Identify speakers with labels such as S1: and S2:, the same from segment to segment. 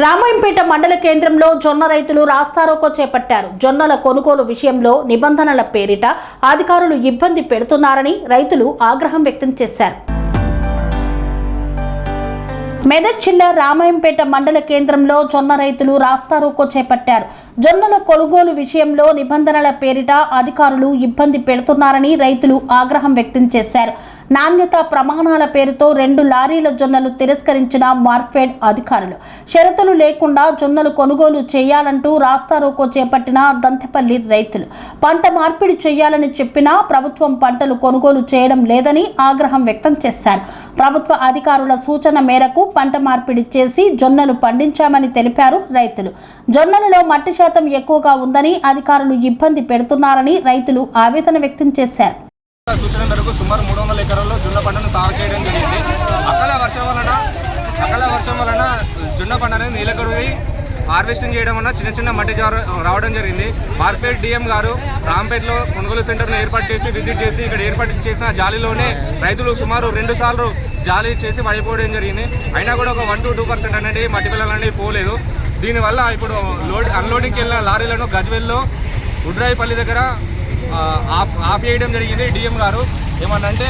S1: రామాయంపేట మండల కేంద్రంలో జొన్న రైతులు రాస్తారోకో చేపట్టారు. జొన్నల కొనుగోలు విషయంలో నిబంధనల పేరిట అధికారులు ఇబ్బంది పెడుతున్నారని రైతులు ఆగ్రహం వ్యక్తం చేశారు. మెదక్ జిల్లా రామాయంపేట మండల కేంద్రంలో జొన్న రైతులు రాస్తారోకో చేపట్టారు. జొన్నల కొనుగోలు విషయంలో నిబంధనల పేరిట అధికారులు ఇబ్బంది పెడుతున్నారని రైతులు ఆగ్రహం వ్యక్తం చేశారు. నాణ్యత ప్రమాణాల పేరుతో 2 లారీల జొన్నలు తిరస్కరించిన మార్ఫెడ్ అధికారులు షరతులు లేకుండా జొన్నలు కొనుగోలు చేయాలంటూ రాస్తారోకో చేపట్టిన దంతెపల్లి రైతులు పంట మార్పిడి చేయాలని చెప్పినా ప్రభుత్వం పంటలు కొనుగోలు చేయడం లేదని ఆగ్రహం వ్యక్తం చేశారు. ప్రభుత్వ అధికారుల సూచన మేరకు పంట మార్పిడి చేసి జొన్నలు పండించామని తెలిపారు రైతులు. జొన్నలలో మట్టి శాతం ఎక్కువగా ఉందని అధికారులు ఇబ్బంది పెడుతున్నారని రైతులు ఆవేదన వ్యక్తం చేశారు.
S2: సూచన మేరకు సుమారు 300 ఎకరాల్లో జొన్న పంటను సాగు చేయడం జరిగింది. అకాల వర్షం వలన జొన్న పంట అనేది నీలకరువి హార్వెస్టింగ్ చేయడం వల్ల చిన్న మట్టి జారు రావడం జరిగింది. మార్కెట్ డిఎం గారు రాంపేటలో కొనుగోలు సెంటర్ను ఏర్పాటు చేసి విజిట్ చేసి ఇక్కడ ఏర్పాటు చేసిన జాలీలోనే రైతులు సుమారు 2 సార్లు జాలీ చేసి పడిపోవడం జరిగింది. అయినా కూడా ఒక 1 to 2% అనేది మట్టి పిల్లలు అనేవి పోలేదు. దీనివల్ల ఇప్పుడు అన్లోడింగ్కి వెళ్ళిన లారీలను గజ్వేల్లో ఉడ్రాయిపల్లి దగ్గర ఆపేయడం జరిగింది. డిఎం గారు ఏమన్నంటే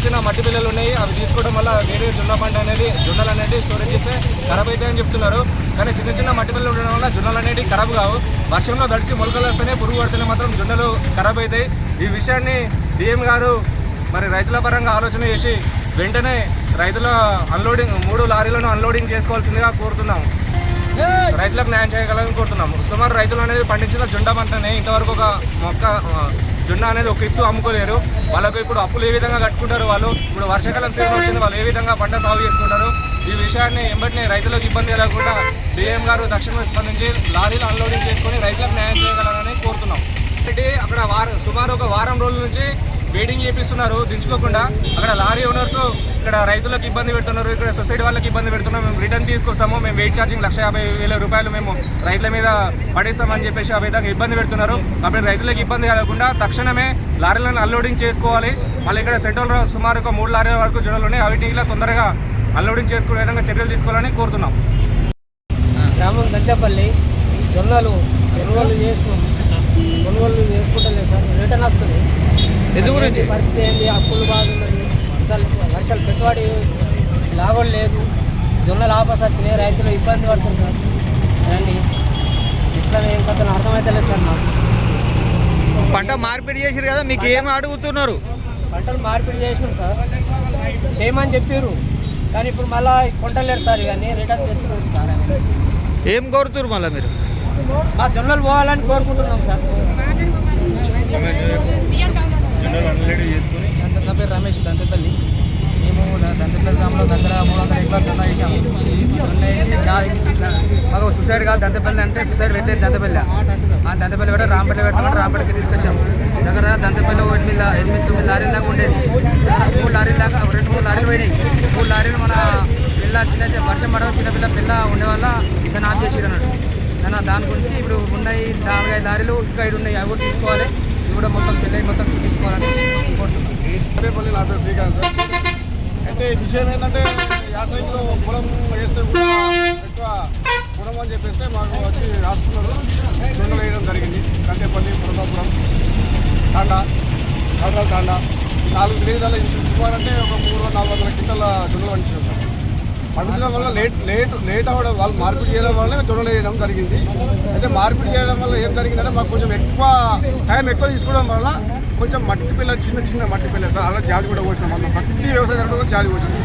S2: చిన్న మట్టి పిల్లలు ఉన్నాయి, అవి తీసుకోవడం వల్ల వేరే జొన్నలు అనేది స్టోరేజ్ చేస్తే ఖరాబ్ అవుతాయని చెప్తున్నారు. కానీ చిన్న మట్టి పిల్లలు ఉండడం వల్ల జొన్నలు అనేవి ఖరాబ్ కావు. వర్షంలో తడిచి మొలకలు వస్తేనే పురుగు పడితేనే మాత్రం జొన్నలు ఖరాబ్ అవుతాయి. ఈ విషయాన్ని డిఎం గారు మరి రైతుల పరంగా ఆలోచన చేసి వెంటనే రైతుల 3 లారీలను అన్లోడింగ్ చేసుకోవాల్సిందిగా కోరుతున్నాము. రైతులకు న్యాయం చేయగలని కోరుతున్నాము. సుమారు రైతులు అనేది పండించిన జొన్న పంటనే ఇంతవరకు ఒక మొక్క జొన్న అనేది ఒక ఇత్తు అమ్ముకోలేరు. వాళ్ళకు ఇప్పుడు అప్పులు ఏ విధంగా కట్టుకుంటారు, వాళ్ళు ఇప్పుడు వర్షాకాలం సీజన్ వచ్చింది, వాళ్ళు ఏ విధంగా పంట సాగు చేసుకుంటారు. ఈ విషయాన్ని వెంబటినే రైతులకు ఇబ్బంది కలగకుండా డిఎం గారు తక్షణమే స్పందించి లారీలు అన్లోడింగ్ చేసుకొని రైతులకు న్యాయం చేయగలరని కోరుతున్నాం. అక్కడ సుమారు ఒక వారం రోజుల నుంచి వెయిటింగ్ చేపిస్తున్నారు దించుకోకుండా. అక్కడ లారీ ఓనర్స్ ఇక్కడ రైతులకు ఇబ్బంది పెడుతున్నారు, ఇక్కడ సొసైటీ వాళ్ళకి ఇబ్బంది పెడుతున్నాం. మేము రిటర్న్ తీసుకొస్తాము, మేము వెయిట్ ఛార్జింగ్ 1,50,000 రూపాయలు మేము రైతుల మీద పడేస్తామని చెప్పేసి ఆ విధంగా ఇబ్బంది పెడుతున్నారు. కాబట్టి రైతులకు ఇబ్బంది కలగకుండా తక్షణమే లారీలను అన్లోడింగ్ చేసుకోవాలి. మళ్ళీ ఇక్కడ సెంట్రల్లో సుమారు ఒక 3 లారీల వరకు జొన్నలు ఉన్నాయి, అవిటిలో తొందరగా అన్లోడింగ్ చేసుకునే విధంగా చర్యలు తీసుకోవాలని కోరుతున్నాం.
S3: గ్రామం దంతెపల్లి జొన్నలు కొనుగోలు చేసుకుంటలేదు సార్, రిటర్న్ వస్తుంది. ఎందుకు పరిస్థితి ఏంటి, అప్పులు బాగున్నది, వర్షాలు పెట్టుబడి లాభం లేదు, జొన్నలు ఆపస్ వచ్చినాయి, రైతులు ఇబ్బంది పడుతుంది సార్. రండి ఇట్లా ఏం కథను అర్థమవుతలేదు సార్. మాకు
S4: పంట మార్పిడి చేసారు కదా, మీకు ఏమి అడుగుతున్నారు?
S3: పంటలు మార్పిడి చేసినాం సార్, చేయమని చెప్పారు. కానీ ఇప్పుడు మళ్ళీ కొంటలేరు సార్, ఇవన్నీ రిటర్న్ తెచ్చారు సార్.
S4: ఏం కోరుతున్నారు మళ్ళీ మీరు?
S3: మా జొన్నలు పోవాలని కోరుకుంటున్నాం సార్.
S5: నా పేరు రమేష్, దంతెపల్లి. మేము దంతెపల్లి గ్రామంలో దగ్గర 300 ఎకరాలు జొన్న వేసాము. జొన్న వేసి మాకు సూసైడ్ కాదు, దంతెపల్లి అంటే సూసైడ్ పెట్టేది దంతెపల్లి. ఆ దంతెపల్లి పెట్టి రాంపేట పెట్టమంటే రాంపేటకి తీసుకొచ్చాము. దగ్గర దంతెపల్లి 8-9 లారీల దాకా ఉండేది. 3 లారీల దాకా 2-3 లారీలు పోయినాయి. 3 లారీలు మన పిల్ల వర్షం పడవ చిన్నపిల్ల పిల్ల ఉండే వల్ల దాన్ని ఆఫ్ చేసి అన్నాడు. దాని గురించి ఇప్పుడు ఉన్నాయి 4-5 లారీలు ఇంకా 5 ఉన్నాయి, అవి కూడా తీసుకోవాలి. ఇవి కూడా మొత్తం పిల్లలు మొత్తం తీసుకోవాలని కోరుతున్నాం.
S2: దంతెపల్లి నా పేరు శ్రీకాంత్ సార్. అయితే విషయం ఏంటంటే యాసంగిలో పొలం వేస్తే కూడా ఎక్కువ పొలం అని చెప్పేస్తే మాకు వచ్చి రాసుకున్నారు, జొన్నలు వేయడం జరిగింది. దంతెపల్లి, పురమాపురం, తాండా 4 విలేజ్లలో ఇవ్వాలంటే ఒక 300-400 క్వింటాల జొన్నలు పండించాం సార్. పండించడం వల్ల లేట్ అవ్వడం, వాళ్ళు మార్పిడి చేయడం వల్ల జొన్నలు వేయడం జరిగింది. అయితే మార్పిడి చేయడం వల్ల ఏం జరిగిందంటే మాకు కొంచెం టైం ఎక్కువ తీసుకోవడం వల్ల కొంచెం మట్టి పిల్లలు చిన్న మట్టి పిల్లలు సార్, అలా జాలి కూడా పోసినాం. మనం ప్రతి వ్యవసాయం కూడా జాలి పోసినాం.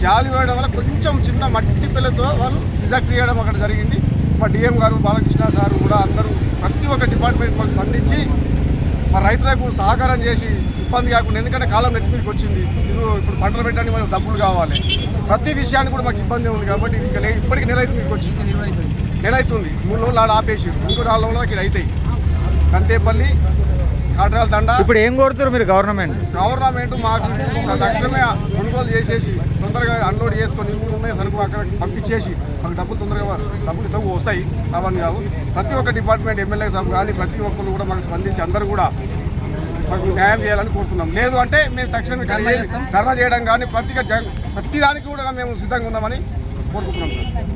S2: జాలి వేయడం వల్ల కొంచెం చిన్న మట్టి పిల్లతో వాళ్ళు రిజెక్ట్ చేయడం అక్కడ జరిగింది. మా డిఎం గారు, బాలకృష్ణ సార్ కూడా అందరూ ప్రతి ఒక్క డిపార్ట్మెంట్ మాకు స్పందించి మా రైతులకు సహకారం చేసి ఇబ్బంది కాకుండా, ఎందుకంటే కాలం నెత్తిమీదకి వచ్చింది, ఇప్పుడు పంటలు పెట్టడానికి మనకు డబ్బులు కావాలి, ప్రతి విషయాన్ని కూడా మాకు ఇబ్బంది ఉంది. కాబట్టి ఇప్పటికి నెల అయితే మీకు వచ్చింది, నెల అవుతుంది. 3 రోజులు ఆడ ఆపేసి ఇంకో 4 రోజులు ఇక్కడ అవుతాయి. దంతెపల్లి, కాట్రాల దండ.
S4: ఇప్పుడు ఏం కోరుతారు మీరు? గవర్నమెంట్
S2: మాకు తక్షణమే కొనుగోలు చేసేసి తొందరగా అన్లోడ్ చేసుకొని ఉన్నాయి సరుకు అక్కడ పంపించేసి మాకు డబ్బులు వస్తాయి. అవన్నీ కావు, ప్రతి ఒక్క డిపార్ట్మెంట్ ఎమ్మెల్యే సాబ్ కానీ ప్రతి ఒక్కరు కూడా మాకు స్పందించి అందరూ కూడా మాకు న్యాయం చేయాలని కోరుతున్నాం. లేదు అంటే మేము తక్షణమే ధర్నా చేయడం కానీ ప్రతి దానికి కూడా మేము సిద్ధంగా ఉన్నామని కోరుకుంటున్నాం సార్.